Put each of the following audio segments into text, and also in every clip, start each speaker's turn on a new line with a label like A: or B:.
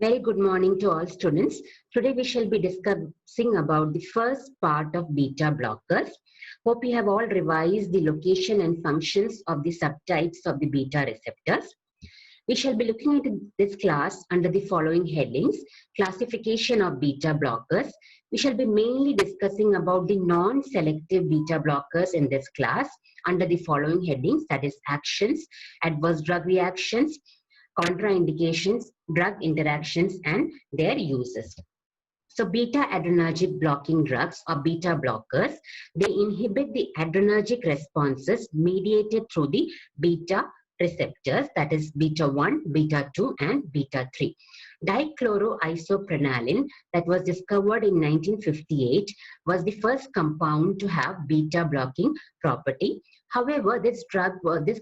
A: Very good morning to all students. Today we shall be discussing about the first part of beta blockers. Hope you have all revised the location and functions of the subtypes of the beta receptors. We shall be looking at this class under the following headings: classification of beta blockers. We shall be mainly discussing about the non-selective beta blockers in this class under the following headings, that is actions, adverse drug reactions, contraindications, drug interactions, and their uses. So beta adrenergic blocking drugs or beta blockers, they inhibit the adrenergic responses mediated through the beta receptors, that is beta 1, beta 2, and beta 3. Dichloroisoprenaline, that was discovered in 1958, was the first compound to have beta blocking property. However, this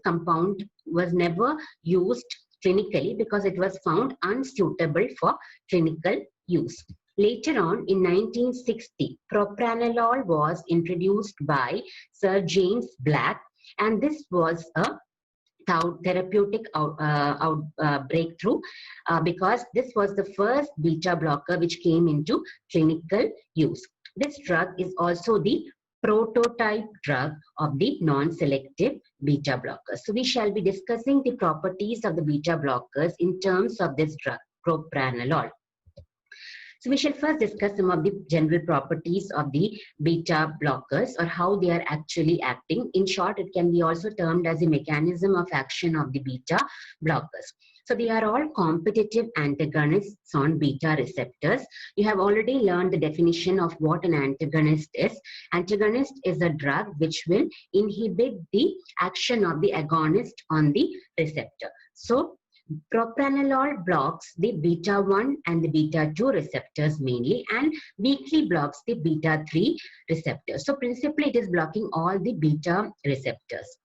A: compound was never used clinically because it was found unsuitable for clinical use. Later on, in 1960, propranolol was introduced by Sir James Black, and this was a therapeutic breakthrough because this was the first beta blocker which came into clinical use. This drug is also the prototype drug of the non-selective beta blockers. So we shall be discussing the properties of the beta blockers in terms of this drug, propranolol. So we shall first discuss some of the general properties of the beta blockers or how they are actually acting. In short, it can be also termed as the mechanism of action of the beta blockers. So they are all competitive antagonists on beta receptors. You have already learned the definition of what an antagonist is. Antagonist is a drug which will inhibit the action of the agonist on the receptor. So propranolol blocks the beta 1 and the beta 2 receptors mainly, and weakly blocks the beta 3 receptors. So principally it is blocking all the beta receptors.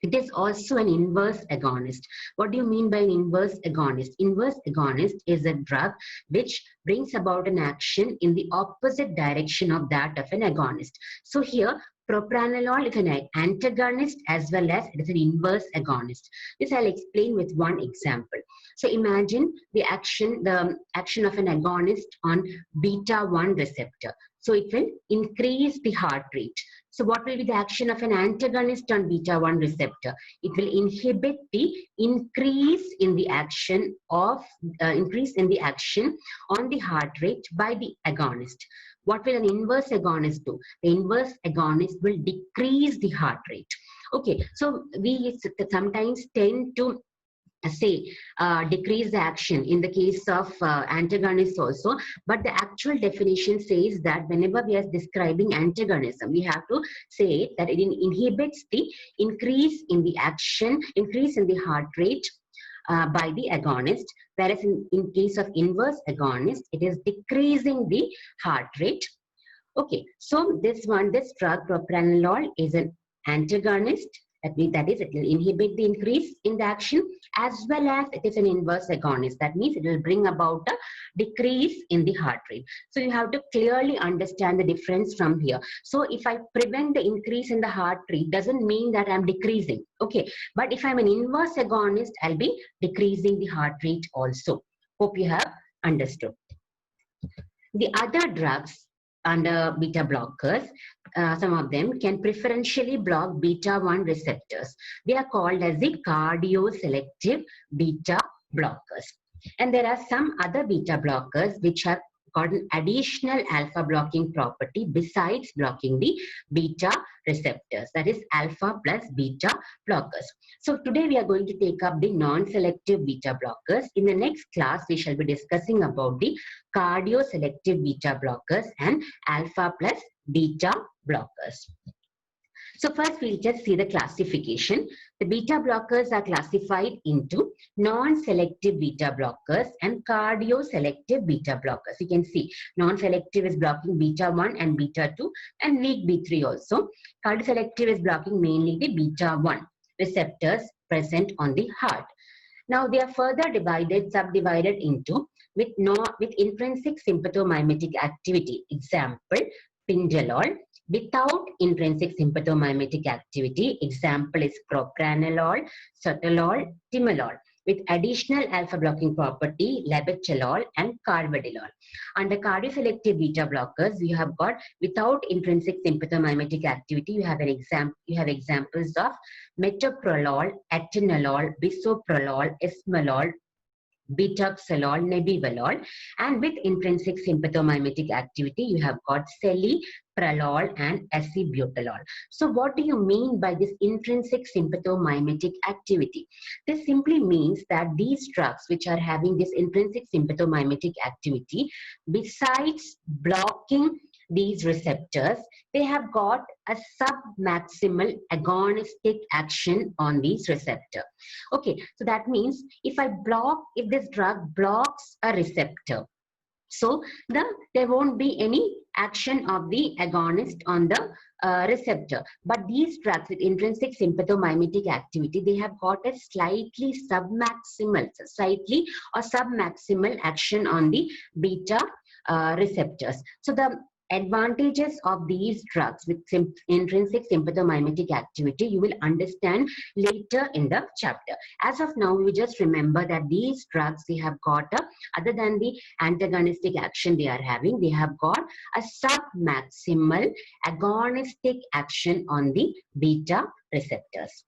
A: It is also an inverse agonist. What do you mean by an inverse agonist? Inverse agonist is a drug which brings about an action in the opposite direction of that of an agonist. So here, propranolol is an antagonist as well as it is an inverse agonist. This I'll explain with one example. So imagine the action of an agonist on beta 1 receptor. So it will increase the heart rate. So what will be the action of an antagonist on beta 1 receptor? It will inhibit the increase in the action on the heart rate by the agonist. What will an inverse agonist do? The inverse agonist will decrease the heart rate. Okay, so we sometimes tend to decrease the action in the case of antagonists also, but the actual definition says that whenever we are describing antagonism, we have to say that it inhibits the increase in the heart rate by the agonist, whereas in case of inverse agonist, it is decreasing the heart rate. Okay, so this drug propranolol is an antagonist. That is, it will inhibit the increase in the action, as well as it is an inverse agonist. That means it will bring about a decrease in the heart rate. So you have to clearly understand the difference from here. So if I prevent the increase in the heart rate, doesn't mean that I'm decreasing. Okay, but if I'm an inverse agonist, I'll be decreasing the heart rate also. Hope you have understood. The other drugs under beta blockers, some of them can preferentially block beta 1 receptors. They are called as the cardioselective beta blockers. And there are some other beta blockers which have got an additional alpha blocking property besides blocking the beta receptors, that is alpha plus beta blockers. So today we are going to take up the non-selective beta blockers. In the next class, we shall be discussing about the cardioselective beta blockers and alpha plus beta blockers. So first we'll just see the classification. The beta blockers are classified into non-selective beta blockers and cardioselective beta blockers. You can see non-selective is blocking beta 1 and beta 2 and weak B3 also. Cardioselective is blocking mainly the beta 1 receptors present on the heart. Now they are further subdivided into with intrinsic sympathomimetic activity. Example, pindalol. Without intrinsic sympathomimetic activity, example is propranolol, sotalol, timolol. with additional alpha blocking property, labetalol and carvedilol. Under cardioselective beta blockers, you have got without intrinsic sympathomimetic activity. You have examples of metoprolol, atenolol, bisoprolol, esmolol, betaxolol, nebivolol, and with intrinsic sympathomimetic activity, you have got celiprolol and acebutolol. So what do you mean by this intrinsic sympathomimetic activity? This simply means that these drugs which are having this intrinsic sympathomimetic activity, besides blocking these receptors, they have got a submaximal agonistic action on these receptor. Okay, so that means if this drug blocks a receptor, so there won't be any action of the agonist on the receptor. But these drugs with intrinsic sympathomimetic activity, they have got a slightly submaximal action on the beta receptors. So the advantages of these drugs with intrinsic sympathomimetic activity, you will understand later in the chapter. As of now, we just remember that these drugs, they have got other than the antagonistic action they are having, they have got a submaximal agonistic action on the beta receptors.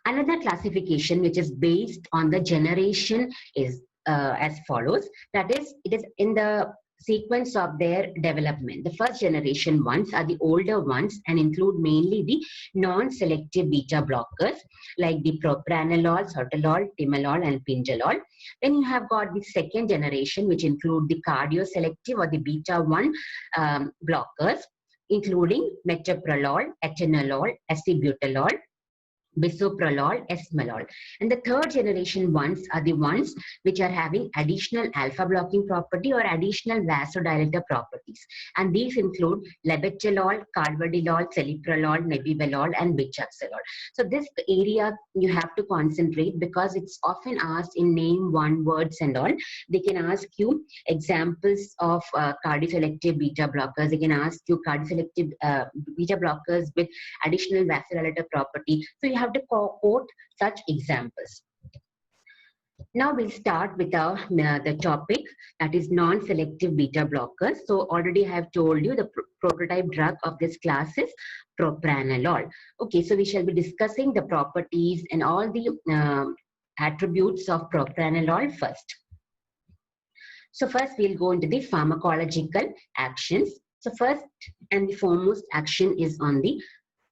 A: Another classification which is based on the generation is as follows. That is, it is in the sequence of their development. The first generation ones are the older ones and include mainly the non-selective beta blockers like the propranolol, sotalol, timolol and pinzolol. Then you have got the second generation which include the cardioselective or the beta 1 blockers, including metoprolol, atenolol, acebutolol, bisoprolol, esmolol. And the third generation ones are the ones which are having additional alpha blocking property or additional vasodilator properties. And these include labetalol, carvedilol, celiprolol, nebivolol, and betaxolol. So this area you have to concentrate because it's often asked in name one words and all. They can ask you examples of cardioselective beta blockers. They can ask you cardioselective beta blockers with additional vasodilator property. So you have to quote such examples. Now we'll start with the topic, that is non-selective beta blockers. So already I have told you the prototype drug of this class is propranolol. Okay, so we shall be discussing the properties and all the attributes of propranolol first. So first we'll go into the pharmacological actions. So first and the foremost action is on the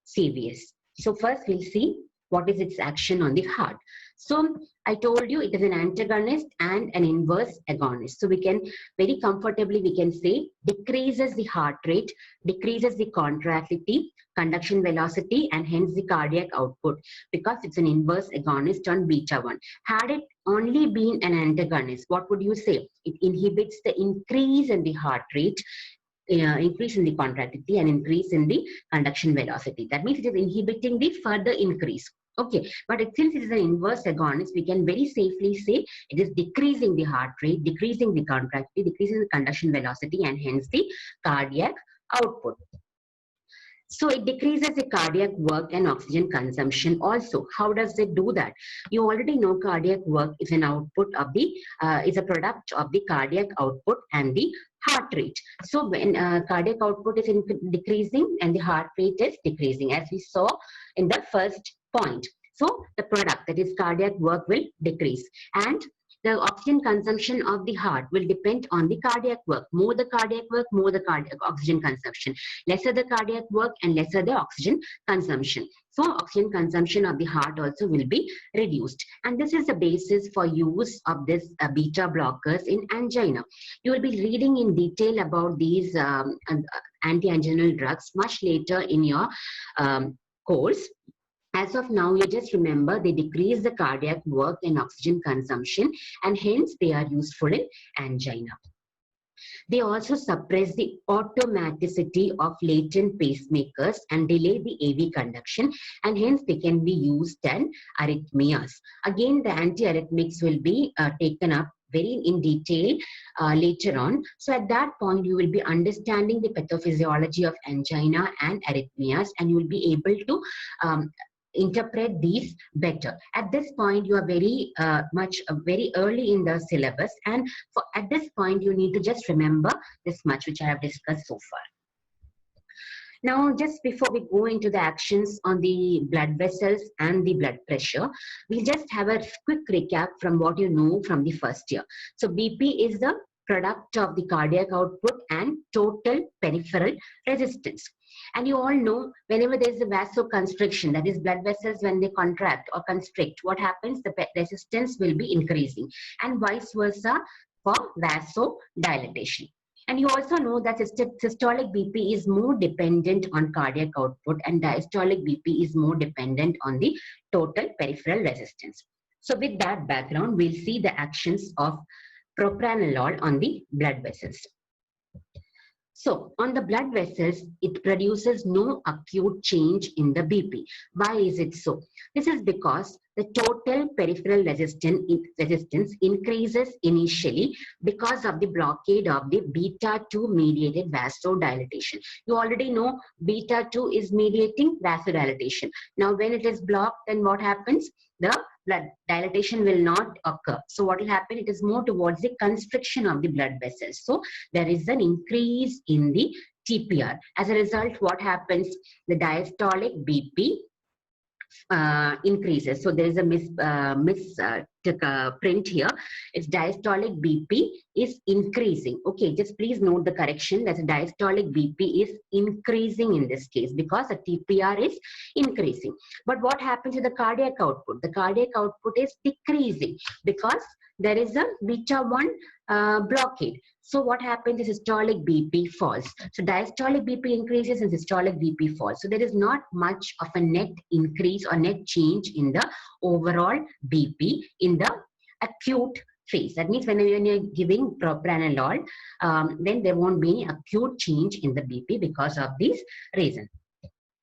A: CVS. So first we'll see what is its action on the heart. So I told you it is an antagonist and an inverse agonist. So we can very comfortably, we can say decreases the heart rate, decreases the contractility, conduction velocity, and hence the cardiac output, because it's an inverse agonist on beta 1. Had it only been an antagonist, what would you say? It inhibits the increase in the heart rate, increase in the contractility, and increase in the conduction velocity. That means it is inhibiting the further increase. Okay, but since it is an inverse agonist, we can very safely say it is decreasing the heart rate, decreasing the contractility, decreasing the conduction velocity, and hence the cardiac output. So it decreases the cardiac work and oxygen consumption also. How does it do that? You already know cardiac work is an output of the, is a product of the cardiac output and the heart rate. So when cardiac output is decreasing and the heart rate is decreasing, as we saw in the first point. So the product, that is cardiac work, will decrease, and the oxygen consumption of the heart will depend on the cardiac work. More the cardiac work, more the cardiac oxygen consumption. Lesser the cardiac work and lesser the oxygen consumption. So oxygen consumption of the heart also will be reduced. And this is the basis for use of this beta blockers in angina. You will be reading in detail about these anti-anginal drugs much later in your course. As of now, you just remember they decrease the cardiac work and oxygen consumption, and hence they are useful in angina. They also suppress the automaticity of latent pacemakers and delay the AV conduction, and hence they can be used in arrhythmias. Again, the antiarrhythmics will be taken up very in detail later on. So at that point, you will be understanding the pathophysiology of angina and arrhythmias, and you will be able to interpret these better. At this point, you are very very early in the syllabus, and at this point, you need to just remember this much, which I have discussed so far. Now, just before we go into the actions on the blood vessels and the blood pressure, we'll just have a quick recap from what you know from the first year. So BP is the product of the cardiac output and total peripheral resistance. And you all know, whenever there is a vasoconstriction, that is blood vessels when they contract or constrict, what happens? The resistance will be increasing, and vice versa for vasodilatation. And you also know that systolic BP is more dependent on cardiac output, and diastolic BP is more dependent on the total peripheral resistance. So with that background, we'll see the actions of propranolol on the blood vessels. So on the blood vessels, it produces no acute change in the BP. Why is it so? This is because the total peripheral resistance increases initially because of the blockade of the beta-2 mediated vasodilatation. You already know beta-2 is mediating vasodilatation. Now when it is blocked, then what happens? The blood dilatation will not occur. So what will happen? It is more towards the constriction of the blood vessels. So there is an increase in the TPR. As a result, what happens? The diastolic BP increases. So there is a print here. It's diastolic BP is increasing. Okay, just please note the correction that the diastolic BP is increasing in this case because the TPR is increasing. But what happens to the cardiac output? The cardiac output is decreasing because there is a beta-1 blockade. So what happens is systolic BP falls. So diastolic BP increases and systolic BP falls. So there is not much of a net increase or net change in the overall BP in the acute phase. That means when you're giving propranolol, then there won't be any acute change in the BP because of this reason.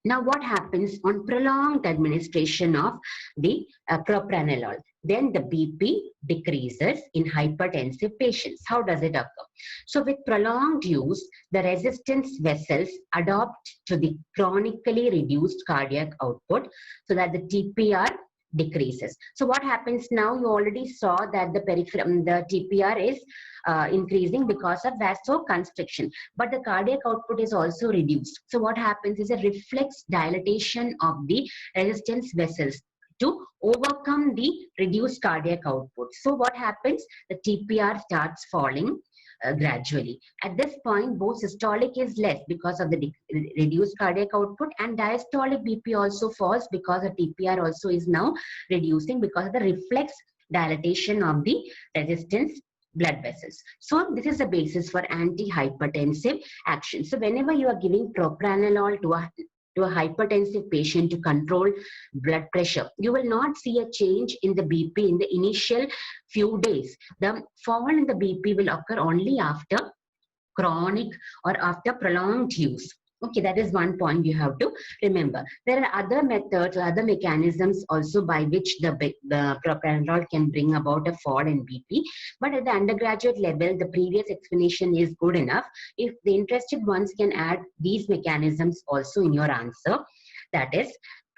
A: Now, what happens on prolonged administration of the propranolol? Then the BP decreases in hypertensive patients. How does it occur? So with prolonged use, the resistance vessels adapt to the chronically reduced cardiac output so that the TPR decreases. So what happens now? You already saw that the TPR is increasing because of vasoconstriction, but the cardiac output is also reduced. So what happens is a reflex dilatation of the resistance vessels to overcome the reduced cardiac output. So what happens? The TPR starts falling gradually. At this point, both systolic is less because of the reduced cardiac output, and diastolic BP also falls because the TPR also is now reducing because of the reflex dilatation of the resistance blood vessels. So this is the basis for antihypertensive action. So whenever you are giving propranolol to a hypertensive patient to control blood pressure, you will not see a change in the BP in the initial few days. The fall in the BP will occur only after chronic or after prolonged use. Okay, that is one point you have to remember. There are other methods, other mechanisms also by which the propranolol can bring about a fall in BP. But at the undergraduate level, the previous explanation is good enough. If the interested ones can add these mechanisms also in your answer, that is,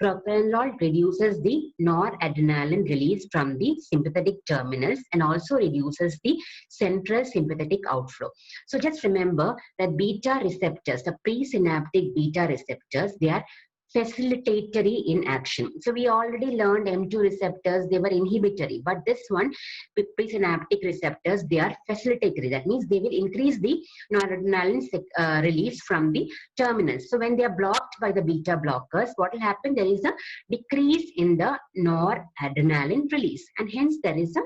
A: propranolol reduces the noradrenaline release from the sympathetic terminals and also reduces the central sympathetic outflow. So just remember that beta receptors, the presynaptic beta receptors, they are facilitatory in action. So we already learned M2 receptors, they were inhibitory, but this one, presynaptic receptors, they are facilitatory. That means they will increase the noradrenaline release from the terminals. So when they are blocked by the beta blockers, what will happen? There is a decrease in the noradrenaline release, and hence there is a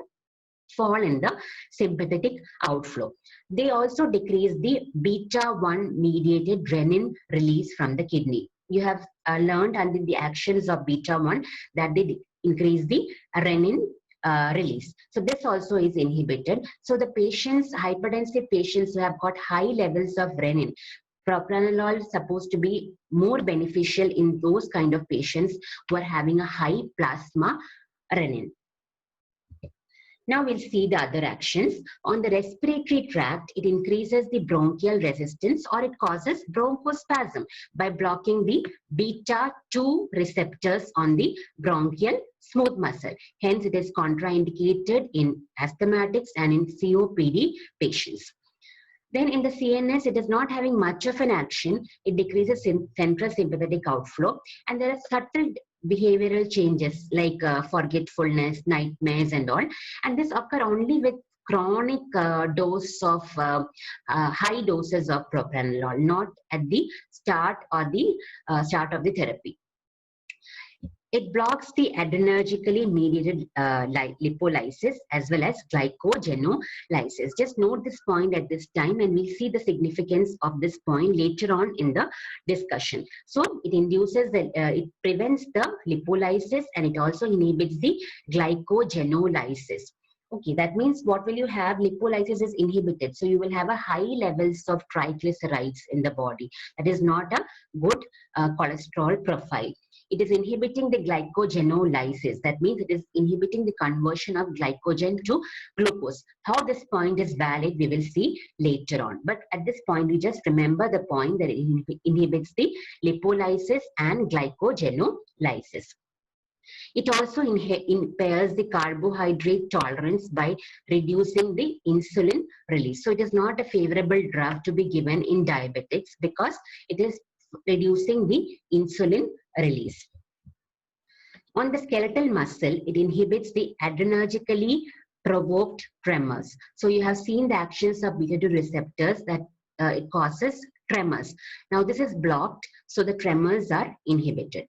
A: fall in the sympathetic outflow. They also decrease the beta-1 mediated renin release from the kidney. You have learned under the actions of beta-1 that they increase the renin release. So this also is inhibited. So the patients, hypertensive patients who have got high levels of renin, propranolol is supposed to be more beneficial in those kind of patients who are having a high plasma renin. Now we'll see the other actions. On the respiratory tract, it increases the bronchial resistance or it causes bronchospasm by blocking the beta 2 receptors on the bronchial smooth muscle. Hence, it is contraindicated in asthmatics and in COPD patients. Then in the CNS, it is not having much of an action. It decreases central sympathetic outflow, and there are subtle behavioral changes like forgetfulness, nightmares, and all. And this occur only with chronic dose of high doses of propranolol, not at the start or the start of the therapy. It blocks the adrenergically mediated lipolysis as well as glycogenolysis. Just note this point at this time, and we'll see the significance of this point later on in the discussion. So it induces it prevents the lipolysis and it also inhibits the glycogenolysis. Okay, that means what will you have? Lipolysis is inhibited. So you will have a high levels of triglycerides in the body. That is not a good cholesterol profile. It is inhibiting the glycogenolysis. That means it is inhibiting the conversion of glycogen to glucose. How this point is valid, we will see later on. But at this point, we just remember the point that it inhibits the lipolysis and glycogenolysis. It also impairs the carbohydrate tolerance by reducing the insulin release. So it is not a favorable drug to be given in diabetics because it is reducing the insulin release. On the skeletal muscle, it inhibits the adrenergically provoked tremors. So you have seen the actions of beta-2 receptors that it causes tremors. Now this is blocked, so the tremors are inhibited.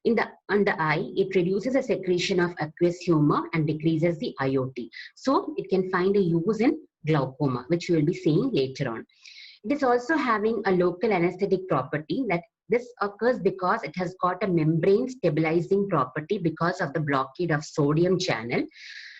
A: On the eye, it reduces the secretion of aqueous humor and decreases the IOT. So it can find a use in glaucoma, which we will be seeing later on. It is also having a local anesthetic property. That this occurs because it has got a membrane stabilizing property because of the blockade of sodium channel.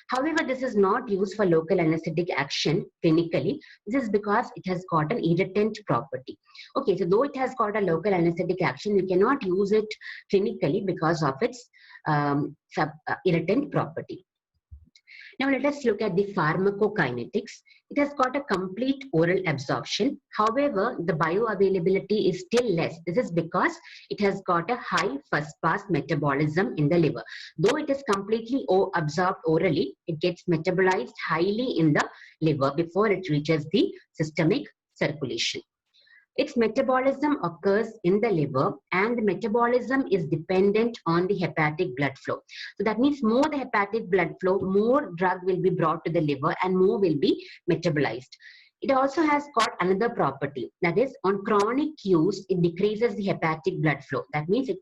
A: However, this is not used for local anesthetic action clinically. This is because it has got an irritant property. Okay, so though it has got a local anesthetic action, we cannot use it clinically because of its irritant property. Now let us look at the pharmacokinetics. It has got a complete oral absorption. However, the bioavailability is still less. This is because it has got a high first-pass metabolism in the liver. Though it is completely absorbed orally, it gets metabolized highly in the liver before it reaches the systemic circulation. Its metabolism occurs in the liver, and the metabolism is dependent on the hepatic blood flow. So that means more the hepatic blood flow, more drug will be brought to the liver and more will be metabolized. It also has got another property, that is on chronic use, it decreases the hepatic blood flow. That means it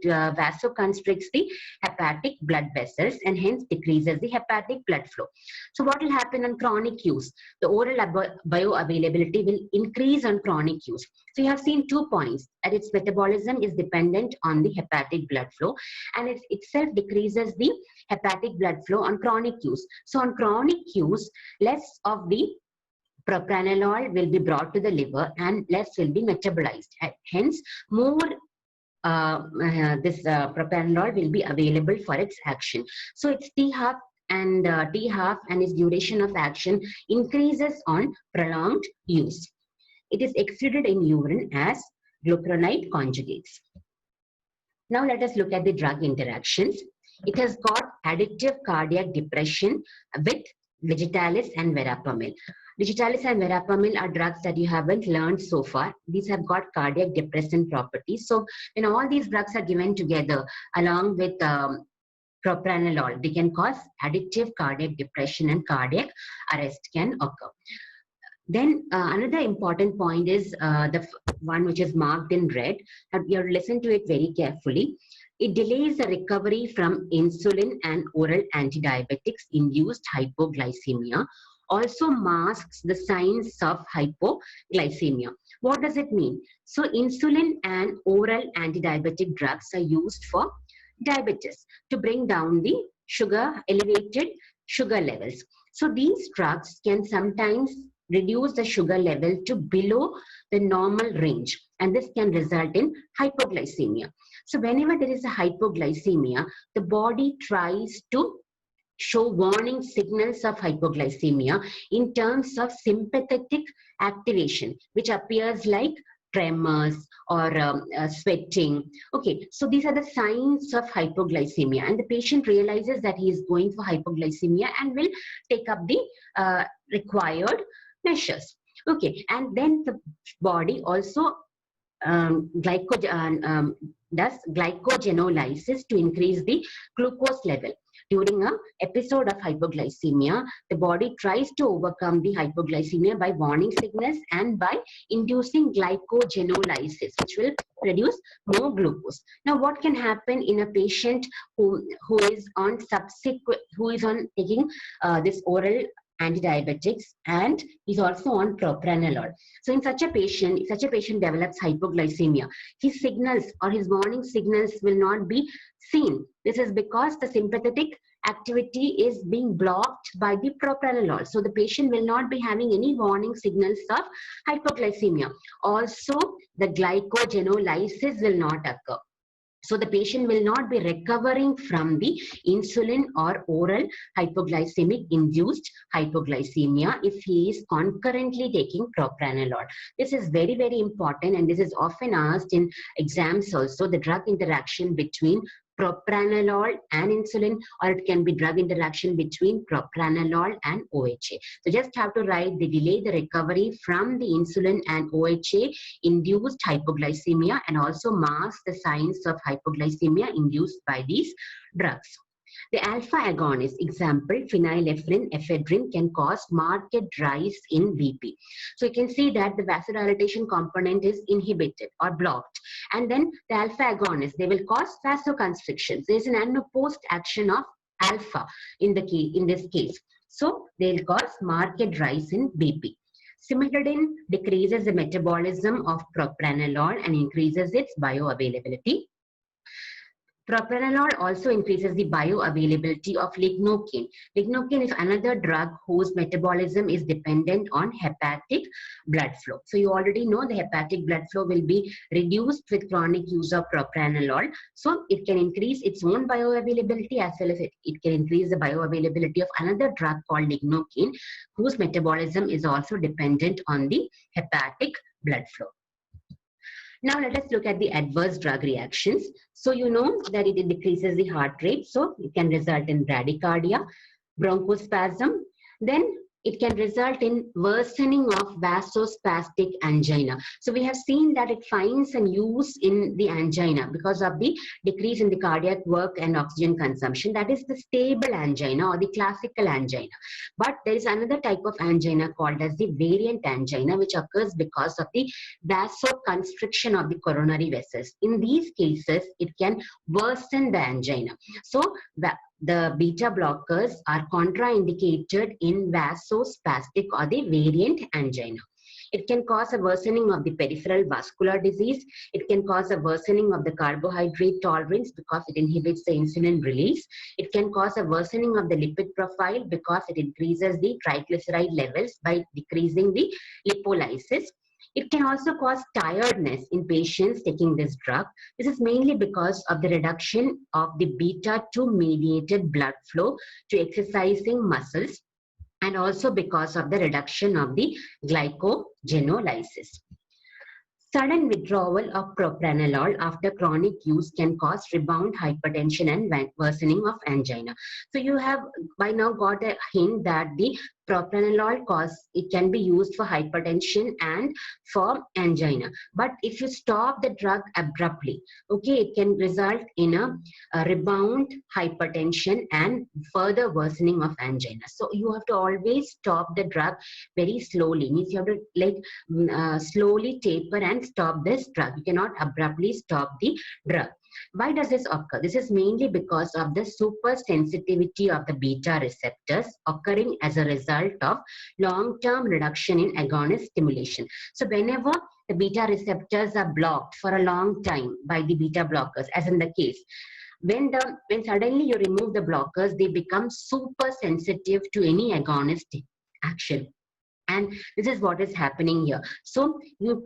A: vasoconstricts the hepatic blood vessels and hence decreases the hepatic blood flow. So what will happen on chronic use? The oral bioavailability will increase on chronic use. So you have seen 2 points, that its metabolism is dependent on the hepatic blood flow and it itself decreases the hepatic blood flow on chronic use. So on chronic use, less of the propranolol will be brought to the liver and less will be metabolized. Hence, more propranolol will be available for its action. So its T-half and its duration of action increases on prolonged use. It is excreted in urine as glucuronide conjugates. Now let us look at the drug interactions. It has got addictive cardiac depression with Digitalis and Verapamil. Digitalis and Verapamil are drugs that you haven't learned so far. These have got cardiac depressant properties. So when all these drugs are given together along with propranolol, they can cause addictive cardiac depression and cardiac arrest can occur. Then another important point is the one which is marked in red. You have to listen to it very carefully. It delays the recovery from insulin and oral antidiabetics induced hypoglycemia. Also masks the signs of hypoglycemia. What does it mean? So insulin and oral antidiabetic drugs are used for diabetes to bring down the elevated sugar levels. So these drugs can sometimes reduce the sugar level to below the normal range, and this can result in hypoglycemia. So whenever there is a hypoglycemia, the body tries to show warning signals of hypoglycemia in terms of sympathetic activation, which appears like tremors or sweating. Okay, so these are the signs of hypoglycemia, and the patient realizes that he is going for hypoglycemia and will take up the required measures. Okay, and then the body also does glycogenolysis to increase the glucose level. During an episode of hypoglycemia, the body tries to overcome the hypoglycemia by warning signals and by inducing glycogenolysis, which will produce more glucose. Now, what can happen in a patient who is on taking this oral antidiabetics and is also on propranolol? So in such a patient, if such a patient develops hypoglycemia, his signals or his warning signals will not be seen. This is because the sympathetic activity is being blocked by the propranolol. So the patient will not be having any warning signals of hypoglycemia. Also, the glycogenolysis will not occur. So the patient will not be recovering from the insulin or oral hypoglycemic induced hypoglycemia if he is concurrently taking propranolol. This is very, very important, and this is often asked in exams also, the drug interaction between propranolol and insulin, or it can be drug interaction between propranolol and OHA. So just have to write the delay the recovery from the insulin and OHA induced hypoglycemia, and also mask the signs of hypoglycemia induced by these drugs. The alpha agonist, example, phenylephrine, ephedrine, can cause marked rise in BP. So you can see that the vasodilatation component is inhibited or blocked. And then the alpha agonist, they will cause vasoconstrictions. There is an unopposed action of alpha in this case. So they will cause marked rise in BP. Cimetidine decreases the metabolism of propranolol and increases its bioavailability. Propranolol also increases the bioavailability of lignocaine. Lignocaine is another drug whose metabolism is dependent on hepatic blood flow. So you already know the hepatic blood flow will be reduced with chronic use of propranolol. So it can increase its own bioavailability, as well as it can increase the bioavailability of another drug called lignocaine, whose metabolism is also dependent on the hepatic blood flow. Now let us look at the adverse drug reactions. So you know that it decreases the heart rate, so it can result in bradycardia, bronchospasm. Then it can result in worsening of vasospastic angina. So we have seen that it finds an use in the angina because of the decrease in the cardiac work and oxygen consumption. That is the stable angina or the classical angina. But there is another type of angina called as the variant angina, which occurs because of the vasoconstriction of the coronary vessels. In these cases, it can worsen the angina. So the beta blockers are contraindicated in vasospastic or the variant angina. It can cause a worsening of the peripheral vascular disease. It can cause a worsening of the carbohydrate tolerance because it inhibits the insulin release. It can cause a worsening of the lipid profile because it increases the triglyceride levels by decreasing the lipolysis. It can also cause tiredness in patients taking this drug. This is mainly because of the reduction of the beta-2 mediated blood flow to exercising muscles, and also because of the reduction of the glycogenolysis. Sudden withdrawal of propranolol after chronic use can cause rebound hypertension and worsening of angina. So you have by now got a hint that the propranolol it can be used for hypertension and for angina. But if you stop the drug abruptly, okay, it can result in a rebound hypertension and further worsening of angina. So you have to always stop the drug very slowly. Means you have to slowly taper and stop this drug. You cannot abruptly stop the drug. Why does this occur? This is mainly because of the supersensitivity of the beta receptors occurring as a result of long-term reduction in agonist stimulation. So whenever the beta receptors are blocked for a long time by the beta blockers, as in the case, when suddenly you remove the blockers, they become super sensitive to any agonist action. And this is what is happening here. So you,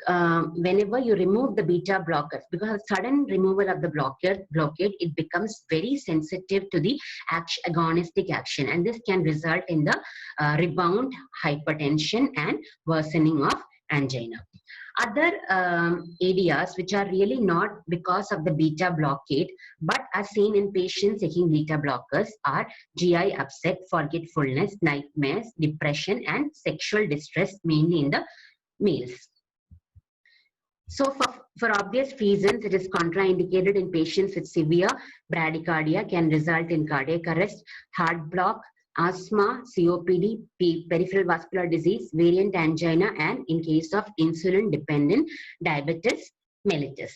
A: whenever you remove the beta blockers, because sudden removal of the blockade, it becomes very sensitive to the agonistic action, and this can result in the rebound hypertension and worsening of angina. Other areas which are really not because of the beta blockade but are seen in patients taking beta blockers are GI upset, forgetfulness, nightmares, depression, and sexual distress, mainly in the males. So for obvious reasons, it is contraindicated in patients with severe bradycardia, can result in cardiac arrest, heart block, asthma, COPD, peripheral vascular disease, variant angina, and in case of insulin-dependent diabetes mellitus.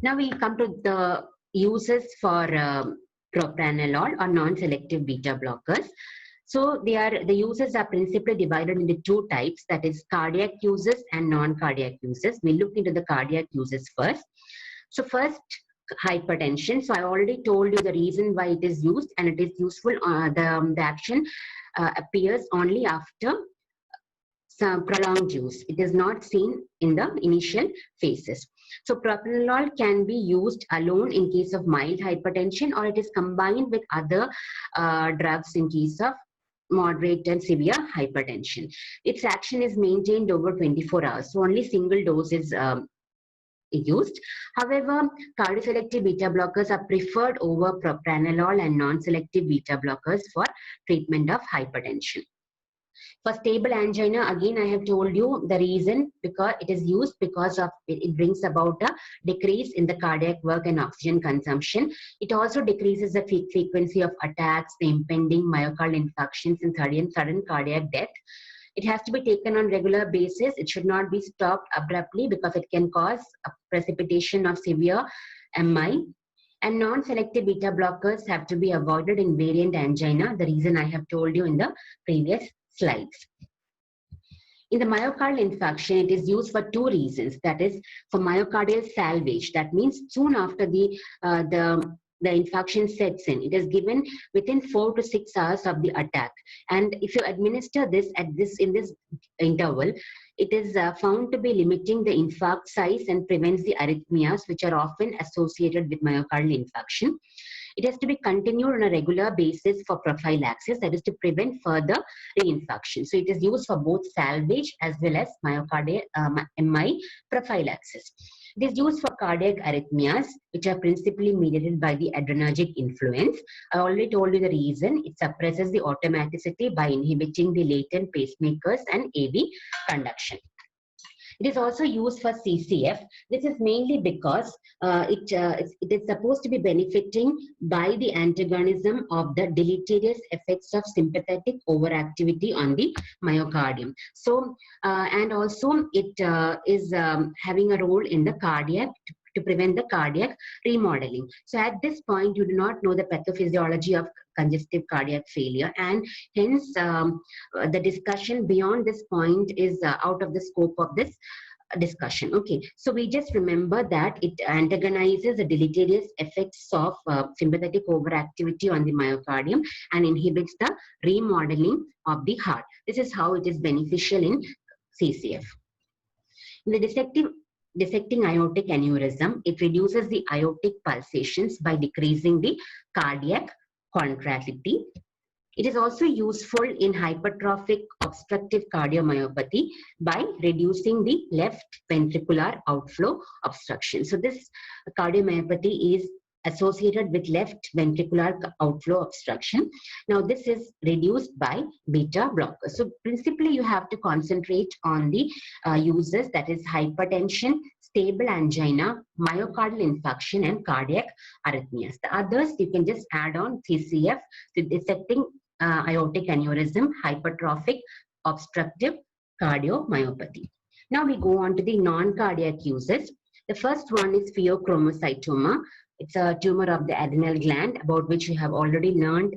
A: Now we come to the uses for propranolol or non-selective beta blockers. So the uses are principally divided into two types, that is cardiac uses and non-cardiac uses. We'll look into the cardiac uses first. So first, hypertension. So I already told you the reason why it is used, and it is useful. The action appears only after some prolonged use. It is not seen in the initial phases. So propranolol can be used alone in case of mild hypertension, or it is combined with other drugs in case of moderate and severe hypertension. Its action is maintained over 24 hours. So only single dose is used. However, cardioselective beta blockers are preferred over propranolol and non-selective beta blockers for treatment of hypertension. For stable angina, again, I have told you the reason, because it is used because of it brings about a decrease in the cardiac work and oxygen consumption. It also decreases the frequency of attacks, the impending myocardial infarctions, and sudden cardiac death. It has to be taken on regular basis. It should not be stopped abruptly because it can cause a precipitation of severe MI. And non-selective beta blockers have to be avoided in variant angina, the reason I have told you in the previous slides. In the myocardial infarction, it is used for two reasons. That is, for myocardial salvage. That means soon after the infarction sets in, it is given within 4 to 6 hours of the attack. And if you administer this in this interval, it is found to be limiting the infarct size and prevents the arrhythmias, which are often associated with myocardial infarction. It has to be continued on a regular basis for prophylaxis, that is to prevent further reinfarction. So it is used for both salvage as well as myocardial MI prophylaxis. It is used for cardiac arrhythmias, which are principally mediated by the adrenergic influence. I already told you the reason. It suppresses the automaticity by inhibiting the latent pacemakers and AV conduction. It is also used for CCF. This is mainly because it is supposed to be benefiting by the antagonism of the deleterious effects of sympathetic overactivity on the myocardium. So, and also it is having a role in the cardiac to prevent the cardiac remodeling. So at this point, you do not know the pathophysiology of congestive cardiac failure, and hence the discussion beyond this point is out of the scope of this discussion. Okay, so we just remember that it antagonizes the deleterious effects of sympathetic overactivity on the myocardium and inhibits the remodeling of the heart. This is how it is beneficial in CCF. In the dissecting aortic aneurysm, it reduces the aortic pulsations by decreasing the cardiac contractility. It is also useful in hypertrophic obstructive cardiomyopathy by reducing the left ventricular outflow obstruction. So this cardiomyopathy is associated with left ventricular outflow obstruction. Now this is reduced by beta blockers. So principally you have to concentrate on the uses, that is hypertension, stable angina, myocardial infarction, and cardiac arrhythmias. The others you can just add on CCF, so dissecting aortic aneurysm, hypertrophic obstructive cardiomyopathy. Now we go on to the non-cardiac uses. The first one is pheochromocytoma. It's a tumor of the adrenal gland, about which we have already learned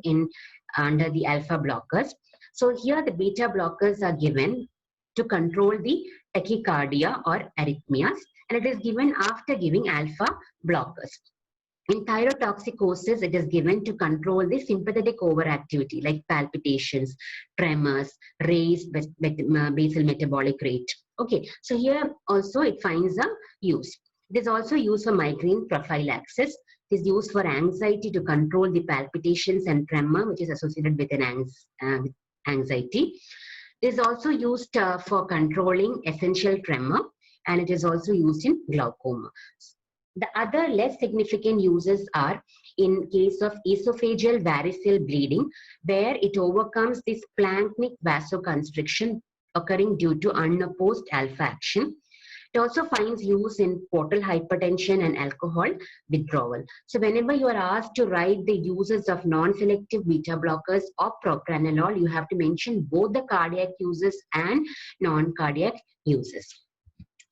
A: under the alpha blockers. So here the beta blockers are given to control the tachycardia or arrhythmias, and it is given after giving alpha blockers. In thyrotoxicosis, it is given to control the sympathetic overactivity like palpitations, tremors, raised basal metabolic rate. Okay, so here also it finds a use. It is also used for migraine prophylaxis. It is used for anxiety to control the palpitations and tremor, which is associated with an anxiety. It is also used for controlling essential tremor, and it is also used in glaucoma. The other less significant uses are in case of esophageal varicose bleeding, where it overcomes this splanchnic vasoconstriction occurring due to unopposed alpha action. It also finds use in portal hypertension and alcohol withdrawal. So whenever you are asked to write the uses of non-selective beta blockers or propranolol, you have to mention both the cardiac uses and non-cardiac uses.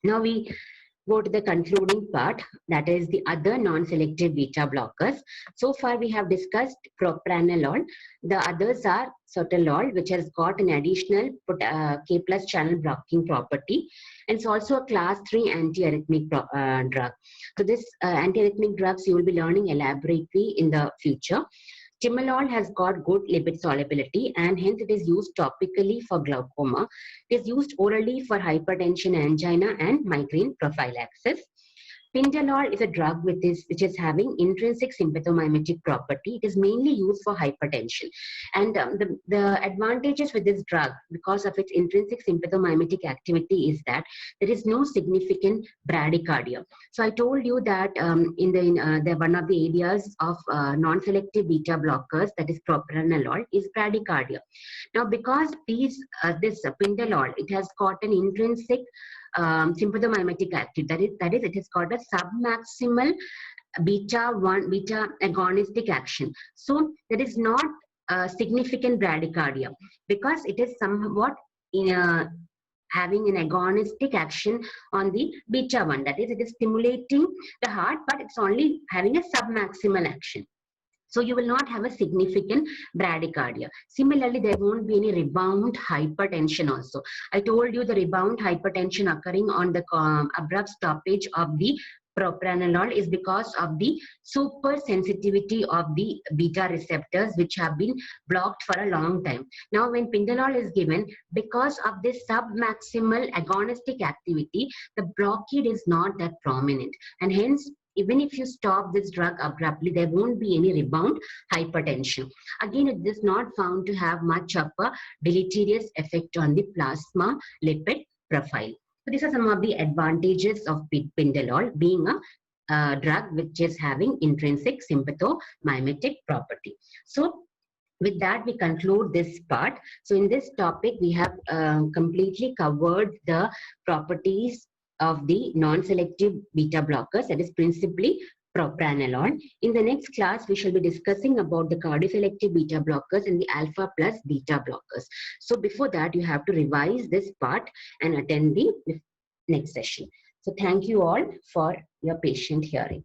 A: Now we go to the concluding part, that is the other non-selective beta blockers. So far we have discussed propranolol. The others are sotalol, which has got an additional K plus channel blocking property, and it's also a class 3 antiarrhythmic drug. So this antiarrhythmic drugs you will be learning elaborately in the future. Timolol has got good lipid solubility, and hence it is used topically for glaucoma. It is used orally for hypertension, angina, and migraine prophylaxis. Pindalol is a drug which is having intrinsic sympathomimetic property. It is mainly used for hypertension. And the advantages with this drug, because of its intrinsic sympathomimetic activity, is that there is no significant bradycardia. So I told you that one of the areas of non-selective beta blockers, that is propranolol, is bradycardia. Now, because this pindalol, it has got an intrinsic sympathomimetic activity, that is it has got a submaximal beta agonistic action. So there is not significant bradycardia because it is somewhat having an agonistic action on the beta 1, that is it is stimulating the heart, but it's only having a submaximal action. So you will not have a significant bradycardia. Similarly, there won't be any rebound hypertension also. I told you the rebound hypertension occurring on the abrupt stoppage of the propranolol is because of the super sensitivity of the beta receptors, which have been blocked for a long time. Now, when pindalol is given, because of this submaximal agonistic activity, the blockade is not that prominent, and hence even if you stop this drug abruptly, there won't be any rebound hypertension. Again, it is not found to have much of a deleterious effect on the plasma lipid profile. So these are some of the advantages of pindalol being a drug which is having intrinsic sympathomimetic property. So with that, we conclude this part. So in this topic, we have completely covered the properties of the non-selective beta blockers, that is principally propranolol. In the next class, we shall be discussing about the cardioselective beta blockers and the alpha plus beta blockers. So before that, you have to revise this part and attend the next session. So thank you all for your patient hearing.